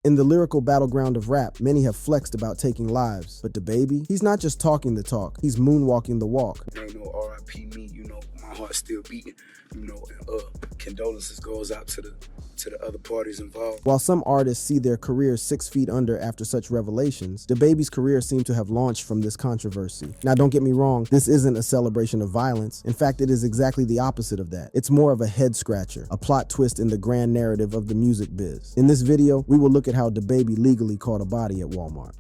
In the lyrical battleground of rap, many have flexed about taking lives, but DaBaby, he's not just talking the talk, he's moonwalking the walk. Ain't no R.I.P. me, my heart's still beating, and condolences goes out to the other parties involved. While some artists see their careers 6 feet under after such revelations, DaBaby's career seemed to have launched from this controversy. Now don't get me wrong, this isn't a celebration of violence. In fact, it is exactly the opposite of that. It's more of a head scratcher, a plot twist in the grand narrative of the music biz. In this video, we will look at how DaBaby legally caught a body at Walmart.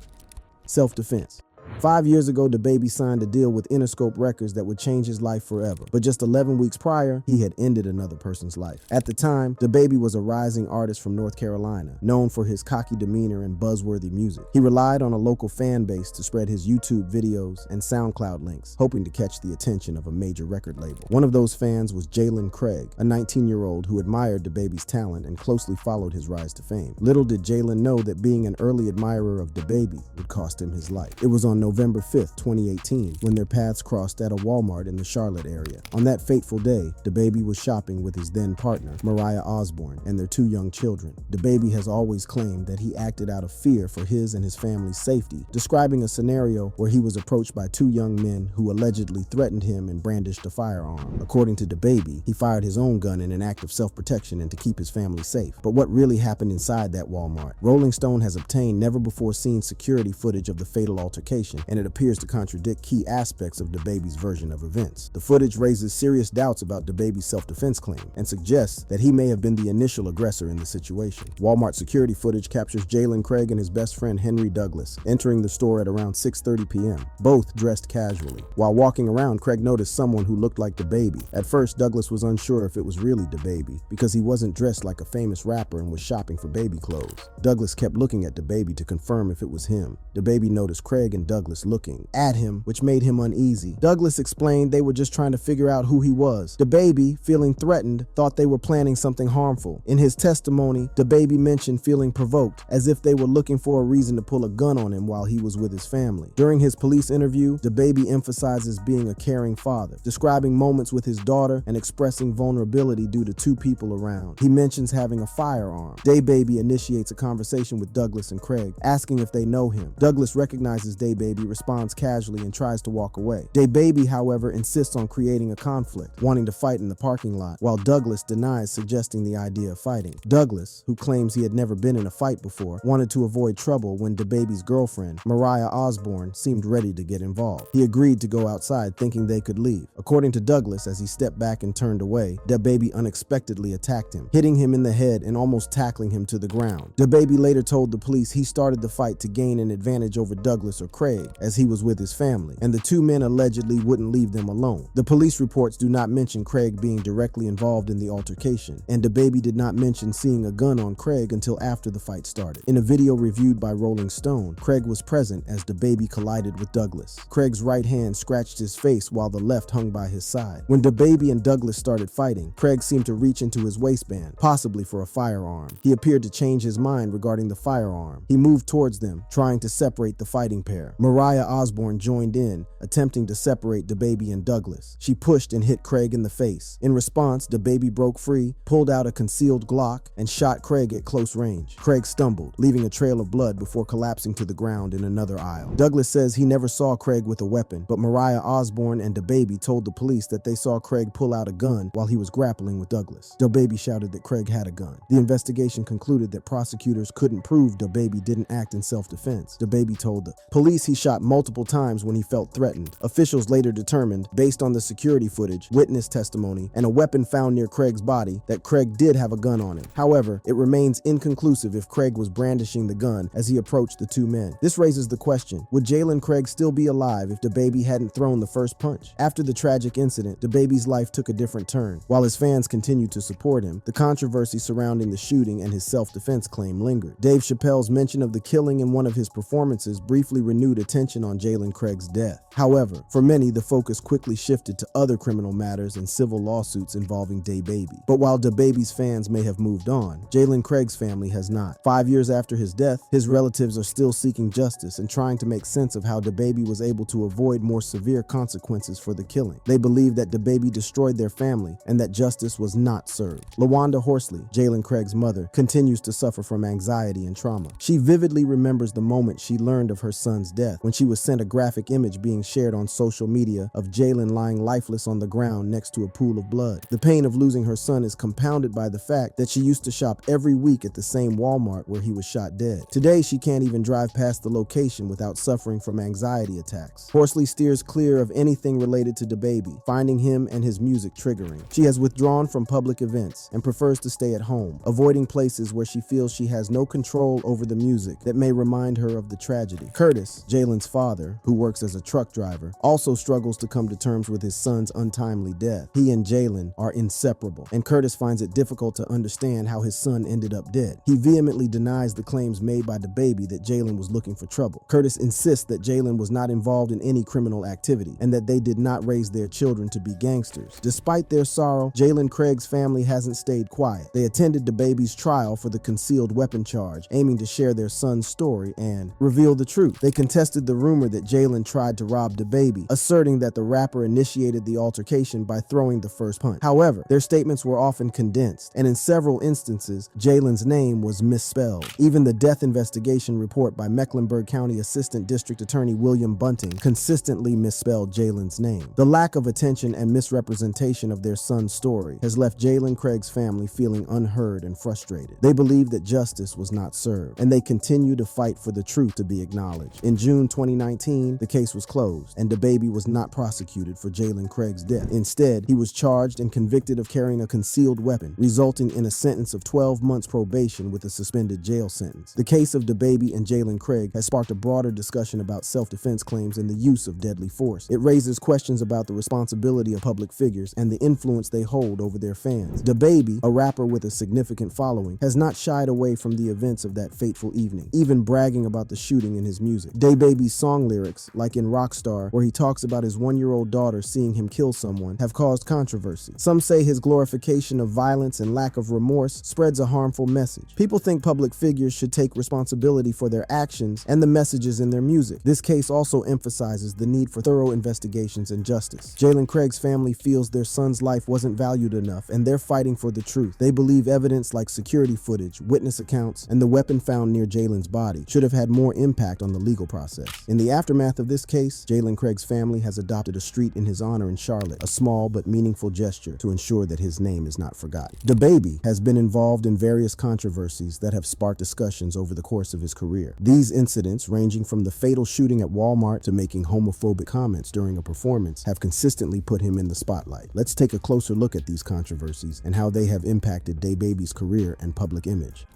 Self-defense. 5 years ago, DaBaby signed a deal with Interscope Records that would change his life forever. But just 11 weeks prior, he had ended another person's life. At the time, DaBaby was a rising artist from North Carolina, known for his cocky demeanor and buzzworthy music. He relied on a local fan base to spread his YouTube videos and SoundCloud links, hoping to catch the attention of a major record label. One of those fans was Jalen Craig, a 19-year-old who admired DaBaby's talent and closely followed his rise to fame. Little did Jalen know that being an early admirer of DaBaby would cost him his life. It was on November 5th, 2018, when their paths crossed at a Walmart in the Charlotte area. On that fateful day, DaBaby was shopping with his then partner, Mariah Osborne, and their 2 young children. DaBaby has always claimed that he acted out of fear for his and his family's safety, describing a scenario where he was approached by 2 young men who allegedly threatened him and brandished a firearm. According to DaBaby, he fired his own gun in an act of self-protection and to keep his family safe. But what really happened inside that Walmart? Rolling Stone has obtained never-before-seen security footage of the fatal altercation, and it appears to contradict key aspects of DaBaby's version of events. The footage raises serious doubts about DaBaby's self-defense claim and suggests that he may have been the initial aggressor in the situation. Walmart security footage captures Jalen Craig and his best friend Henry Douglas entering the store at around 6:30 p.m., both dressed casually. While walking around, Craig noticed someone who looked like DaBaby. At first, Douglas was unsure if it was really DaBaby because he wasn't dressed like a famous rapper and was shopping for baby clothes. Douglas kept looking at DaBaby to confirm if it was him. DaBaby noticed Craig and Douglas looking at him, which made him uneasy. Douglas explained they were just trying to figure out who he was. DaBaby, feeling threatened, thought they were planning something harmful. In his testimony, DaBaby mentioned feeling provoked, as if they were looking for a reason to pull a gun on him while he was with his family. During his police interview, DaBaby emphasizes being a caring father, describing moments with his daughter and expressing vulnerability due to 2 people around. He mentions having a firearm. DaBaby initiates a conversation with Douglas and Craig, asking if they know him. Douglas recognizes DaBaby, responds casually, and tries to walk away. DaBaby, however, insists on creating a conflict, wanting to fight in the parking lot, while Douglas denies suggesting the idea of fighting. Douglas, who claims he had never been in a fight before, wanted to avoid trouble when DaBaby's girlfriend, Mariah Osborne, seemed ready to get involved. He agreed to go outside, thinking they could leave. According to Douglas, as he stepped back and turned away, DaBaby unexpectedly attacked him, hitting him in the head and almost tackling him to the ground. DaBaby later told the police he started the fight to gain an advantage over Douglas or Craig, as he was with his family, and the 2 men allegedly wouldn't leave them alone. The police reports do not mention Craig being directly involved in the altercation, and DaBaby did not mention seeing a gun on Craig until after the fight started. In a video reviewed by Rolling Stone, Craig was present as DaBaby collided with Douglas. Craig's right hand scratched his face while the left hung by his side. When DaBaby and Douglas started fighting, Craig seemed to reach into his waistband, possibly for a firearm. He appeared to change his mind regarding the firearm. He moved towards them, trying to separate the fighting pair. Mariah Osborne joined in, attempting to separate DaBaby and Douglas. She pushed and hit Craig in the face. In response, DaBaby broke free, pulled out a concealed Glock, and shot Craig at close range. Craig stumbled, leaving a trail of blood before collapsing to the ground in another aisle. Douglas says he never saw Craig with a weapon, but Mariah Osborne and DaBaby told the police that they saw Craig pull out a gun while he was grappling with Douglas. DaBaby shouted that Craig had a gun. The investigation concluded that prosecutors couldn't prove DaBaby didn't act in self-defense. DaBaby told the police he shot multiple times when he felt threatened. Officials later determined, based on the security footage, witness testimony, and a weapon found near Craig's body, that Craig did have a gun on him. However, it remains inconclusive if Craig was brandishing the gun as he approached the 2 men. This raises the question, would Jalen Craig still be alive if DaBaby hadn't thrown the first punch? After the tragic incident, DaBaby's life took a different turn. While his fans continued to support him, the controversy surrounding the shooting and his self-defense claim lingered. Dave Chappelle's mention of the killing in one of his performances briefly renewed attention on Jalen Craig's death. However, for many, the focus quickly shifted to other criminal matters and civil lawsuits involving DaBaby. But while DaBaby's fans may have moved on, Jalen Craig's family has not. 5 years after his death, his relatives are still seeking justice and trying to make sense of how DaBaby was able to avoid more severe consequences for the killing. They believe that DaBaby destroyed their family and that justice was not served. LaWanda Horsley, Jalen Craig's mother, continues to suffer from anxiety and trauma. She vividly remembers the moment she learned of her son's death when she was sent a graphic image being shared on social media of Jalen lying lifeless on the ground next to a pool of blood. The pain of losing her son is compounded by the fact that she used to shop every week at the same Walmart where he was shot dead. Today, she can't even drive past the location without suffering from anxiety attacks. Horsley steers clear of anything related to DaBaby, finding him and his music triggering. She has withdrawn from public events and prefers to stay at home, avoiding places where she feels she has no control over the music that may remind her of the tragedy. Curtis, Jalen's father, who works as a truck driver, also struggles to come to terms with his son's untimely death. He and Jalen are inseparable, and Curtis finds it difficult to understand how his son ended up dead. He vehemently denies the claims made by DaBaby that Jalen was looking for trouble. Curtis insists that Jalen was not involved in any criminal activity and that they did not raise their children to be gangsters. Despite their sorrow, Jalen Craig's family hasn't stayed quiet. They attended DaBaby's trial for the concealed weapon charge, aiming to share their son's story and reveal the truth. They contested the rumor that Jalen tried to rob DaBaby, asserting that the rapper initiated the altercation by throwing the first punch. However, their statements were often condensed, and in several instances, Jalen's name was misspelled. Even the death investigation report by Mecklenburg County Assistant District Attorney William Bunting consistently misspelled Jalen's name. The lack of attention and misrepresentation of their son's story has left Jalen Craig's family feeling unheard and frustrated. They believe that justice was not served, and they continue to fight for the truth to be acknowledged. In June 2019, the case was closed, and DaBaby was not prosecuted for Jalen Craig's death. Instead, he was charged and convicted of carrying a concealed weapon, resulting in a sentence of 12 months probation with a suspended jail sentence. The case of DaBaby and Jalen Craig has sparked a broader discussion about self-defense claims and the use of deadly force. It raises questions about the responsibility of public figures and the influence they hold over their fans. DaBaby, a rapper with a significant following, has not shied away from the events of that fateful evening, even bragging about the shooting in his music. DaBaby's song lyrics, like in Rockstar, where he talks about his 1-year-old daughter seeing him kill someone, have caused controversy. Some say his glorification of violence and lack of remorse spreads a harmful message. People think public figures should take responsibility for their actions and the messages in their music. This case also emphasizes the need for thorough investigations and justice. Jalen Craig's family feels their son's life wasn't valued enough, and they're fighting for the truth. They believe evidence like security footage, witness accounts, and the weapon found near Jalen's body should have had more impact on the legal process. In the aftermath of this case, Jalen Craig's family has adopted a street in his honor in Charlotte, a small but meaningful gesture to ensure that his name is not forgotten. DaBaby has been involved in various controversies that have sparked discussions over the course of his career. These incidents, ranging from the fatal shooting at Walmart to making homophobic comments during a performance, have consistently put him in the spotlight. Let's take a closer look at these controversies and how they have impacted DaBaby's career and public image.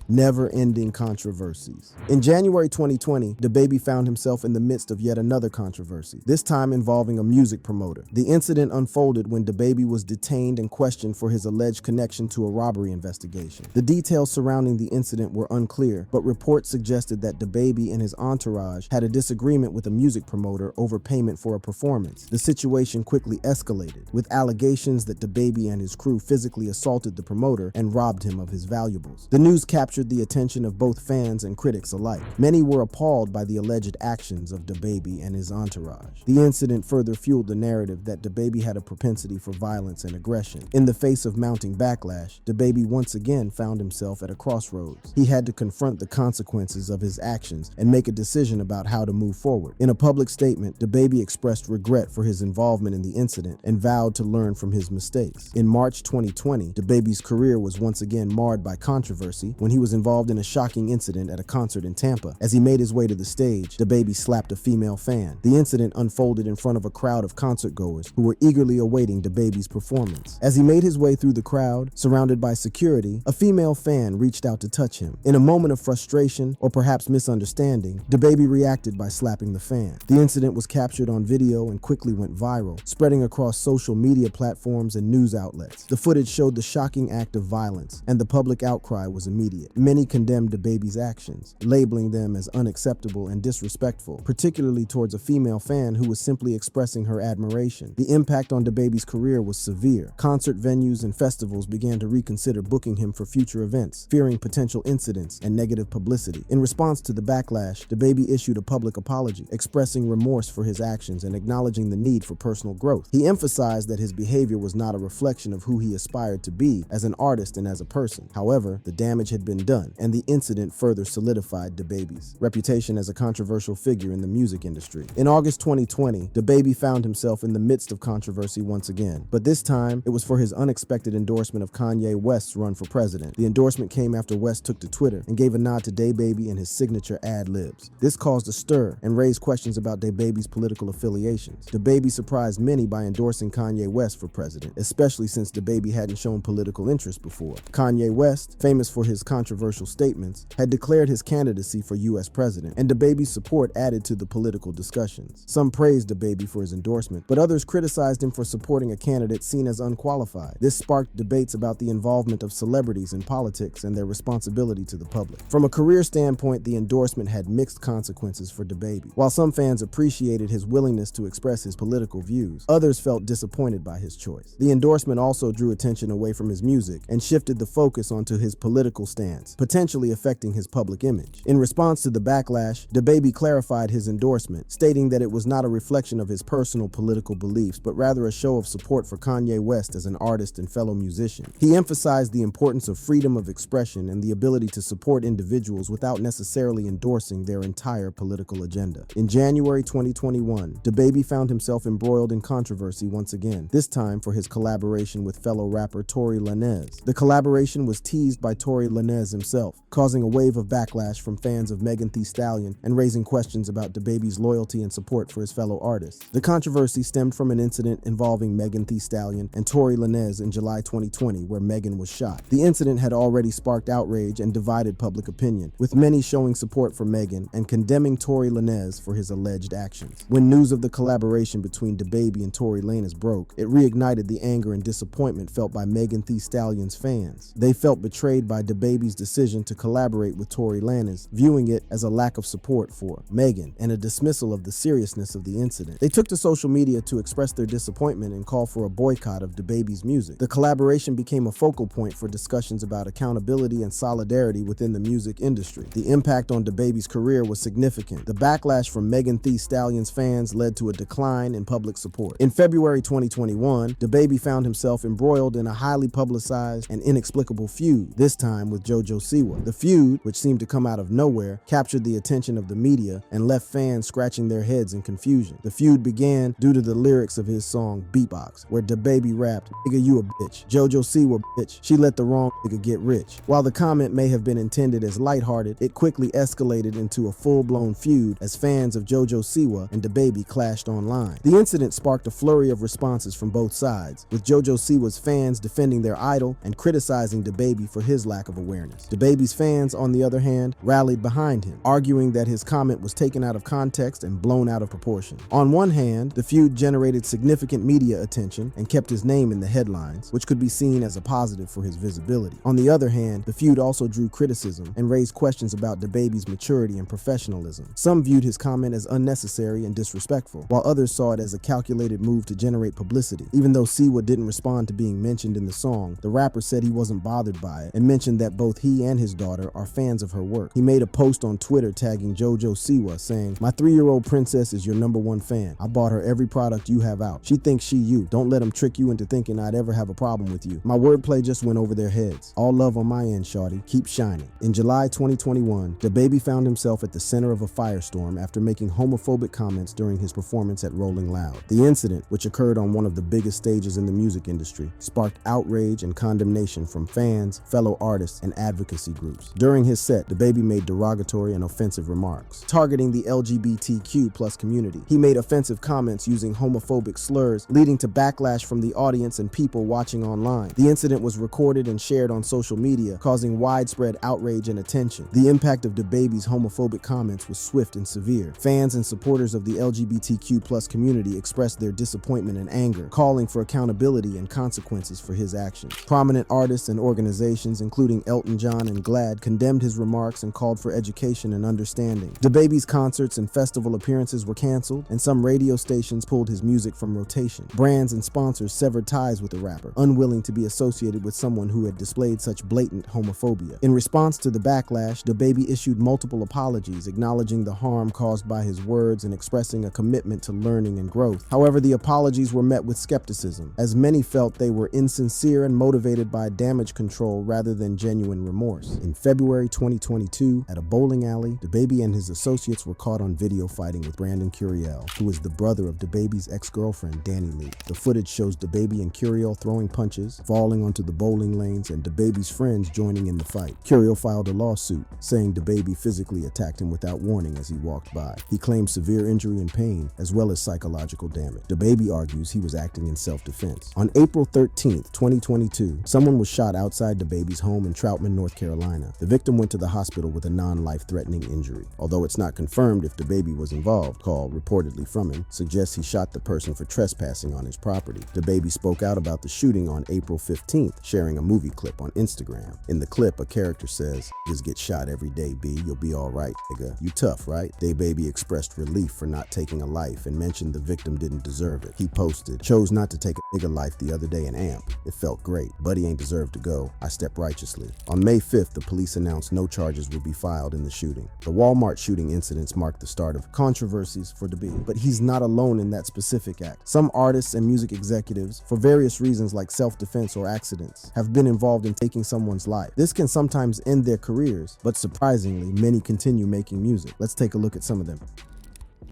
Never-ending controversies. In January 2020, DaBaby found himself in the midst of yet another controversy, this time involving a music promoter. The incident unfolded when DaBaby was detained and questioned for his alleged connection to a robbery investigation. The details surrounding the incident were unclear, but reports suggested that DaBaby and his entourage had a disagreement with a music promoter over payment for a performance. The situation quickly escalated, with allegations that DaBaby and his crew physically assaulted the promoter and robbed him of his valuables. The news captured the attention of both fans and critics alike. Many were appalled by the alleged actions of DaBaby and his entourage. The incident further fueled the narrative that DaBaby had a propensity for violence and aggression. In the face of mounting backlash, DaBaby once again found himself at a crossroads. He had to confront the consequences of his actions and make a decision about how to move forward. In a public statement, DaBaby expressed regret for his involvement in the incident and vowed to learn from his mistakes. In March 2020, DaBaby's career was once again marred by controversy when he was involved in a shocking incident at a concert in Tampa. As he made his way to the stage, DaBaby slapped a female fan. The incident unfolded in front of a crowd of concertgoers who were eagerly awaiting DaBaby's performance. As he made his way through the crowd, surrounded by security, a female fan reached out to touch him. In a moment of frustration, or perhaps misunderstanding, DaBaby reacted by slapping the fan. The incident was captured on video and quickly went viral, spreading across social media platforms and news outlets. The footage showed the shocking act of violence, and the public outcry was immediate. Many condemned DaBaby's actions, labeling them as unacceptable and disrespectful, particularly towards a female fan who was simply expressing her admiration. The impact on DaBaby's career was severe. Concert venues and festivals began to reconsider booking him for future events, fearing potential incidents and negative publicity. In response to the backlash, DaBaby issued a public apology, expressing remorse for his actions and acknowledging the need for personal growth. He emphasized that his behavior was not a reflection of who he aspired to be as an artist and as a person. However, the damage had been done, and the incident further solidified DaBaby's reputation as a controversial figure in the music industry. In August 2020, DaBaby found himself in the midst of controversy once again, but this time it was for his unexpected endorsement of Kanye West's run for president. The endorsement came after West took to Twitter and gave a nod to DaBaby and his signature ad-libs. This caused a stir and raised questions about DaBaby's political affiliations. DaBaby surprised many by endorsing Kanye West for president, especially since DaBaby hadn't shown political interest before. Kanye West, famous for his controversial statements, had declared his candidacy for U.S. president, and DaBaby's support added to the political discussions. Some praised DaBaby for his endorsement, but others criticized him for supporting a candidate seen as unqualified. This sparked debates about the involvement of celebrities in politics and their responsibility to the public. From a career standpoint, the endorsement had mixed consequences for DaBaby. While some fans appreciated his willingness to express his political views, others felt disappointed by his choice. The endorsement also drew attention away from his music and shifted the focus onto his political stance, potentially affecting his public image. In response to the backlash, DaBaby clarified his endorsement, stating that it was not a reflection of his personal political beliefs, but rather a show of support for Kanye West as an artist and fellow musician. He emphasized the importance of freedom of expression and the ability to support individuals without necessarily endorsing their entire political agenda. In January 2021, DaBaby found himself embroiled in controversy once again, this time for his collaboration with fellow rapper Tory Lanez. The collaboration was teased by Tory Lanez himself, causing a wave of backlash from fans of Megan Thee Stallion and raising questions about DaBaby's loyalty and support for his fellow artists. The controversy stemmed from an incident involving Megan Thee Stallion and Tory Lanez in July 2020, where Megan was shot. The incident had already sparked outrage and divided public opinion, with many showing support for Megan and condemning Tory Lanez for his alleged actions. When news of the collaboration between DaBaby and Tory Lanez broke, it reignited the anger and disappointment felt by Megan Thee Stallion's fans. They felt betrayed by DaBaby's decision to collaborate with Tory Lanez, viewing it as a lack of support for Megan and a dismissal of the seriousness of the incident. They took to social media to express their disappointment and call for a boycott of DaBaby's music. The collaboration became a focal point for discussions about accountability and solidarity within the music industry. The impact on DaBaby's career was significant. The backlash from Megan Thee Stallion's fans led to a decline in public support. In February 2021, DaBaby found himself embroiled in a highly publicized and inexplicable feud, this time with JoJo Siwa. The feud, which seemed to come out of nowhere, captured the attention of the media and left fans scratching their heads in confusion. The feud began due to the lyrics of his song Beatbox, where DaBaby rapped, "Nigga, you a bitch. JoJo Siwa, bitch. She let the wrong nigga get rich." While the comment may have been intended as lighthearted, it quickly escalated into a full-blown feud as fans of JoJo Siwa and DaBaby clashed online. The incident sparked a flurry of responses from both sides, with JoJo Siwa's fans defending their idol and criticizing DaBaby for his lack of awareness. DaBaby's fans, on the other hand, rallied behind him, arguing that his comment was taken out of context and blown out of proportion. On one hand, the feud generated significant media attention and kept his name in the headlines, which could be seen as a positive for his visibility. On the other hand, the feud also drew criticism and raised questions about DaBaby's maturity and professionalism. Some viewed his comment as unnecessary and disrespectful, while others saw it as a calculated move to generate publicity. Even though Siwa didn't respond to being mentioned in the song, the rapper said he wasn't bothered by it and mentioned that both he and his daughter are fans of her work. He made a post on Twitter tagging JoJo Siwa saying, "My 3-year-old princess is your #1 fan. I bought her every product you have out. She thinks she you. Don't let them trick you into thinking I'd ever have a problem with you. My wordplay just went over their heads. All love on my end, shawty. Keep shining." In July 2021, DaBaby found himself at the center of a firestorm after making homophobic comments during his performance at Rolling Loud. The incident, which occurred on one of the biggest stages in the music industry, sparked outrage and condemnation from fans, fellow artists, and advocacy groups. During his set, DaBaby made derogatory and offensive remarks, targeting the LGBTQ+ community. He made offensive comments using homophobic slurs, leading to backlash from the audience and people watching online. The incident was recorded and shared on social media, causing widespread outrage and attention. The impact of DaBaby's homophobic comments was swift and severe. Fans and supporters of the LGBTQ+ community expressed their disappointment and anger, calling for accountability and consequences for his actions. Prominent artists and organizations, including Elton John, and GLAAD condemned his remarks and called for education and understanding. DaBaby's concerts and festival appearances were canceled, and some radio stations pulled his music from rotation. Brands and sponsors severed ties with the rapper, unwilling to be associated with someone who had displayed such blatant homophobia. In response to the backlash, DaBaby issued multiple apologies, acknowledging the harm caused by his words and expressing a commitment to learning and growth. However, the apologies were met with skepticism, as many felt they were insincere and motivated by damage control rather than genuine remorse. In February 2022, at a bowling alley, DaBaby and his associates were caught on video fighting with Brandon Curiel, who is the brother of DaBaby's ex-girlfriend, Danny Lee. The footage shows DaBaby and Curiel throwing punches, falling onto the bowling lanes, and DaBaby's friends joining in the fight. Curiel filed a lawsuit, saying DaBaby physically attacked him without warning as he walked by. He claimed severe injury and pain, as well as psychological damage. DaBaby argues he was acting in self-defense. On April 13th, 2022, someone was shot outside DaBaby's home in Troutman, North Carolina. The victim went to the hospital with a non-life-threatening injury. Although it's not confirmed if DaBaby was involved, call reportedly from him suggests he shot the person for trespassing on his property. DaBaby spoke out about the shooting on April 15th, sharing a movie clip on Instagram. In the clip, a character says, "Just get shot every day, B. You'll be all right, nigga. You tough, right?" DaBaby expressed relief for not taking a life and mentioned the victim didn't deserve it. He posted, "Chose not to take a nigga life the other day in AMP. It felt great. Buddy ain't deserved to go. I stepped righteously." On May 5th, the police announced no charges would be filed in the shooting. The Walmart shooting incidents marked the start of controversies for DaBaby, but he's not alone in that specific act. Some artists and music executives, for various reasons like self-defense or accidents, have been involved in taking someone's life. This can sometimes end their careers, but surprisingly, many continue making music. Let's take a look at some of them.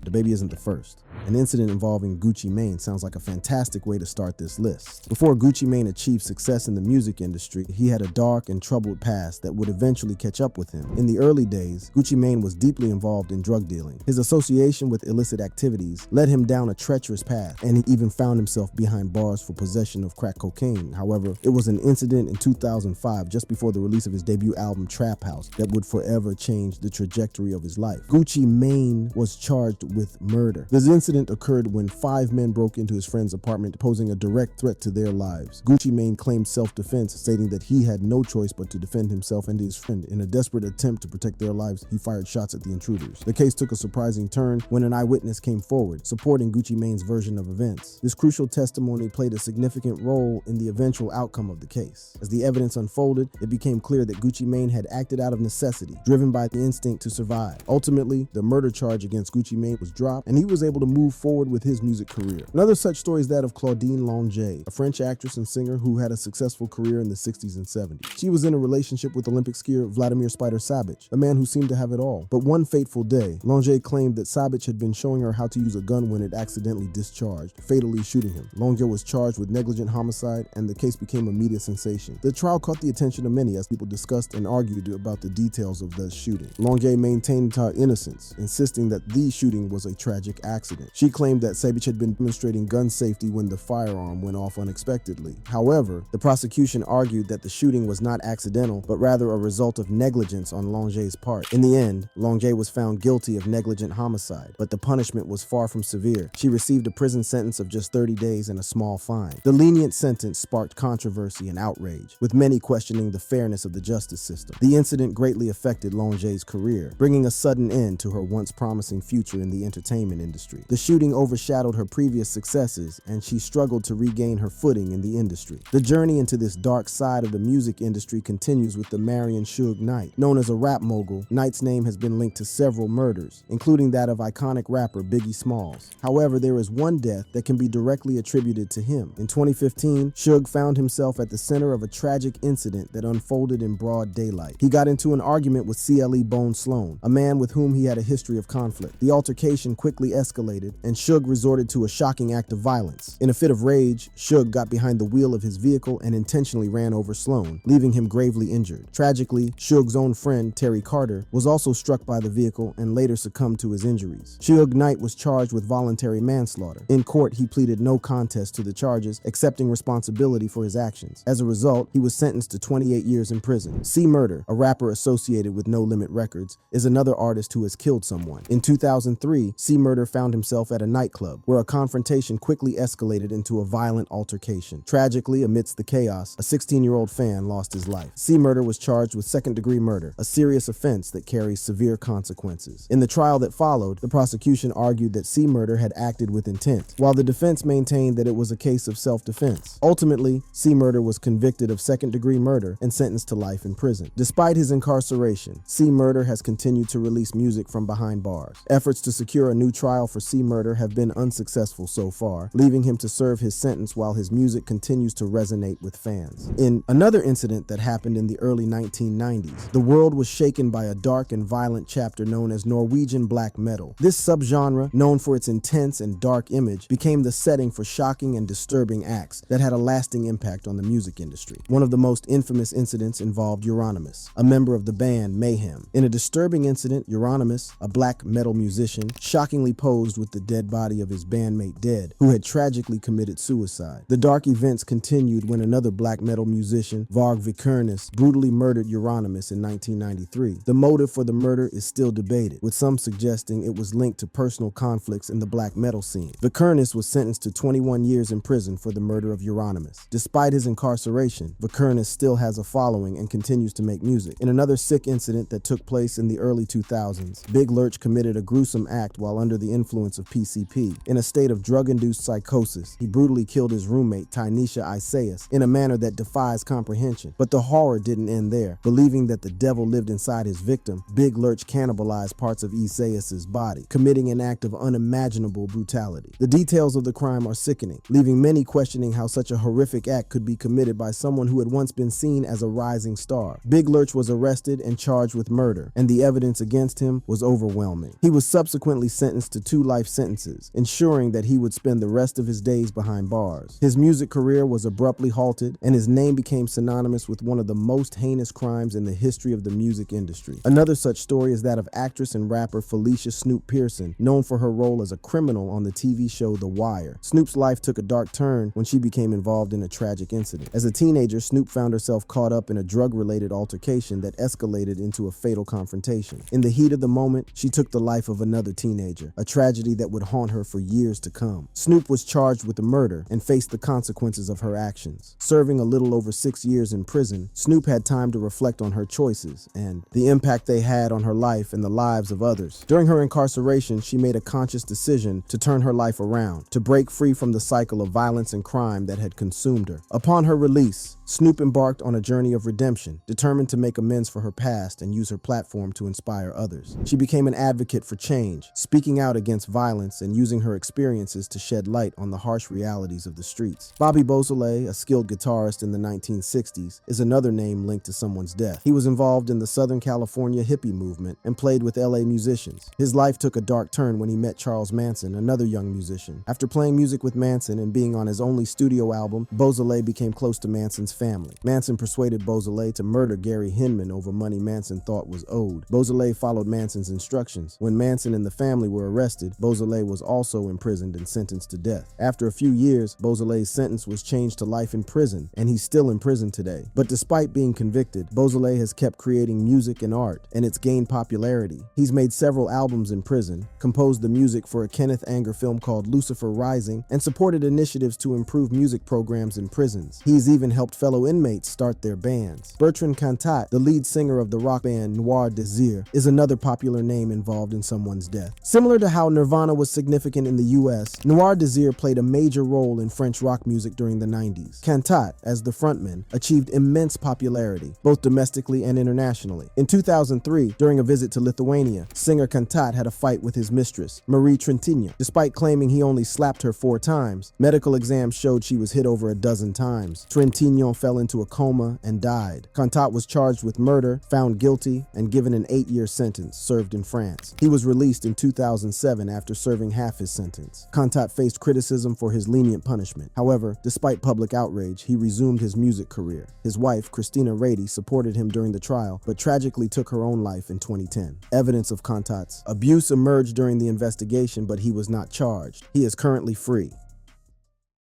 DaBaby isn't the first. An incident involving Gucci Mane sounds like a fantastic way to start this list. Before Gucci Mane achieved success in the music industry, he had a dark and troubled past that would eventually catch up with him. In the early days, Gucci Mane was deeply involved in drug dealing. His association with illicit activities led him down a treacherous path, and he even found himself behind bars for possession of crack cocaine. However, it was an incident in 2005, just before the release of his debut album Trap House, that would forever change the trajectory of his life. Gucci Mane was charged with murder. This incident occurred when 5 men broke into his friend's apartment, posing a direct threat to their lives. Gucci Mane claimed self-defense, stating that he had no choice but to defend himself and his friend. In a desperate attempt to protect their lives, he fired shots at the intruders. The case took a surprising turn when an eyewitness came forward, supporting Gucci Mane's version of events. This crucial testimony played a significant role in the eventual outcome of the case. As the evidence unfolded, it became clear that Gucci Mane had acted out of necessity, driven by the instinct to survive. Ultimately, the murder charge against Gucci Mane was dropped, and he was able to move forward with his music career. Another such story is that of Claudine Longet, a French actress and singer who had a successful career in the 60s and 70s. She was in a relationship with Olympic skier Vladimir Spider Sabic, a man who seemed to have it all. But one fateful day, Longet claimed that Sabic had been showing her how to use a gun when it accidentally discharged, fatally shooting him. Longet was charged with negligent homicide, and the case became a media sensation. The trial caught the attention of many as people discussed and argued about the details of the shooting. Longet maintained her innocence, insisting that the shooting was a tragic accident. She claimed that Sabic had been demonstrating gun safety when the firearm went off unexpectedly. However, the prosecution argued that the shooting was not accidental, but rather a result of negligence on Longet's part. In the end, Longet was found guilty of negligent homicide, but the punishment was far from severe. She received a prison sentence of just 30 days and a small fine. The lenient sentence sparked controversy and outrage, with many questioning the fairness of the justice system. The incident greatly affected Longet's career, bringing a sudden end to her once promising future in the entertainment industry. The shooting overshadowed her previous successes, and she struggled to regain her footing in the industry. The journey into this dark side of the music industry continues with the Marion Suge Knight. Known as a rap mogul, Knight's name has been linked to several murders, including that of iconic rapper Biggie Smalls. However, there is one death that can be directly attributed to him. In 2015, Suge found himself at the center of a tragic incident that unfolded in broad daylight. He got into an argument with CLE Bone Sloan, a man with whom he had a history of conflict. The altercation quickly escalated, and Suge resorted to a shocking act of violence. In a fit of rage, Suge got behind the wheel of his vehicle and intentionally ran over Sloan, leaving him gravely injured. Tragically, Suge's own friend, Terry Carter, was also struck by the vehicle and later succumbed to his injuries. Suge Knight was charged with voluntary manslaughter. In court, he pleaded no contest to the charges, accepting responsibility for his actions. As a result, he was sentenced to 28 years in prison. C Murder, a rapper associated with No Limit Records, is another artist who has killed someone. In 2003, 2003, C. Murder found himself at a nightclub, where a confrontation quickly escalated into a violent altercation. Tragically, amidst the chaos, a 16-year-old fan lost his life. C. Murder was charged with second-degree murder, a serious offense that carries severe consequences. In the trial that followed, the prosecution argued that C. Murder had acted with intent, while the defense maintained that it was a case of self-defense. Ultimately, C. Murder was convicted of second-degree murder and sentenced to life in prison. Despite his incarceration, C. Murder has continued to release music from behind bars. Efforts to secure a new trial for C. Murder have been unsuccessful so far, leaving him to serve his sentence while his music continues to resonate with fans. In another incident that happened in the early 1990s, the world was shaken by a dark and violent chapter known as Norwegian black metal. This subgenre, known for its intense and dark image, became the setting for shocking and disturbing acts that had a lasting impact on the music industry. One of the most infamous incidents involved Euronymous, a member of the band Mayhem. In a disturbing incident, Euronymous, a black metal musician, shockingly posed with the dead body of his bandmate Dead, who had tragically committed suicide. The dark events continued when another black metal musician, Varg Vikernes, brutally murdered Euronymous in 1993. The motive for the murder is still debated, with some suggesting it was linked to personal conflicts in the black metal scene. Vikernes was sentenced to 21 years in prison for the murder of Euronymous. Despite his incarceration, Vikernes still has a following and continues to make music. In another sick incident that took place in the early 2000s, Big Lurch committed a gruesome act while under the influence of PCP. In a state of drug-induced psychosis, he brutally killed his roommate, Tynesha Isaias, in a manner that defies comprehension. But the horror didn't end there. Believing that the devil lived inside his victim, Big Lurch cannibalized parts of Isaias's body, committing an act of unimaginable brutality. The details of the crime are sickening, leaving many questioning how such a horrific act could be committed by someone who had once been seen as a rising star. Big Lurch was arrested and charged with murder, and the evidence against him was overwhelming. He was subsequently sentenced to 2 life sentences, ensuring that he would spend the rest of his days behind bars. His music career was abruptly halted, and his name became synonymous with one of the most heinous crimes in the history of the music industry. Another such story is that of actress and rapper Felicia Snoop Pearson, known for her role as a criminal on the TV show The Wire. Snoop's life took a dark turn when she became involved in a tragic incident. As a teenager, Snoop found herself caught up in a drug-related altercation that escalated into a fatal confrontation. In the heat of the moment, she took the life of another teenager, a tragedy that would haunt her for years to come. Snoop was charged with the murder and faced the consequences of her actions. Serving a little over 6 years in prison, Snoop had time to reflect on her choices and the impact they had on her life and the lives of others. During her incarceration, she made a conscious decision to turn her life around, to break free from the cycle of violence and crime that had consumed her. Upon her release, Snoop embarked on a journey of redemption, determined to make amends for her past and use her platform to inspire others. She became an advocate for change, speaking out against violence and using her experiences to shed light on the harsh realities of the streets. Bobby Beausoleil, a skilled guitarist in the 1960s, is another name linked to someone's death. He was involved in the Southern California hippie movement and played with LA musicians. His life took a dark turn when he met Charles Manson, another young musician. After playing music with Manson and being on his only studio album, Beausoleil became close to Manson's family. Manson persuaded Beausoleil to murder Gary Hinman over money Manson thought was owed. Beausoleil followed Manson's instructions. When Manson and the family were arrested, Beausoleil was also imprisoned and sentenced to death. After a few years, Beausoleil's sentence was changed to life in prison, and he's still in prison today. But despite being convicted, Beausoleil has kept creating music and art, and it's gained popularity. He's made several albums in prison, composed the music for a Kenneth Anger film called Lucifer Rising, and supported initiatives to improve music programs in prisons. He's even helped fellow inmates start their bands. Bertrand Cantat, the lead singer of the rock band Noir Désir, is another popular name involved in someone's death. Similar to how Nirvana was significant in the US, Noir Désir played a major role in French rock music during the 90s. Cantat, as the frontman, achieved immense popularity, both domestically and internationally. In 2003, during a visit to Lithuania, singer Cantat had a fight with his mistress, Marie Trintignant. Despite claiming he only slapped her 4 times, medical exams showed she was hit over a dozen times. Trintignant fell into a coma and died. Cantat was charged with murder, found guilty, and given an 8-year sentence, served in France. He was released in 2007 after serving half his sentence. Cantat faced criticism for his lenient punishment. However, despite public outrage, he resumed his music career. His wife, Christina Rady, supported him during the trial, but tragically took her own life in 2010. Evidence of Cantat's abuse emerged during the investigation, but he was not charged. He is currently free.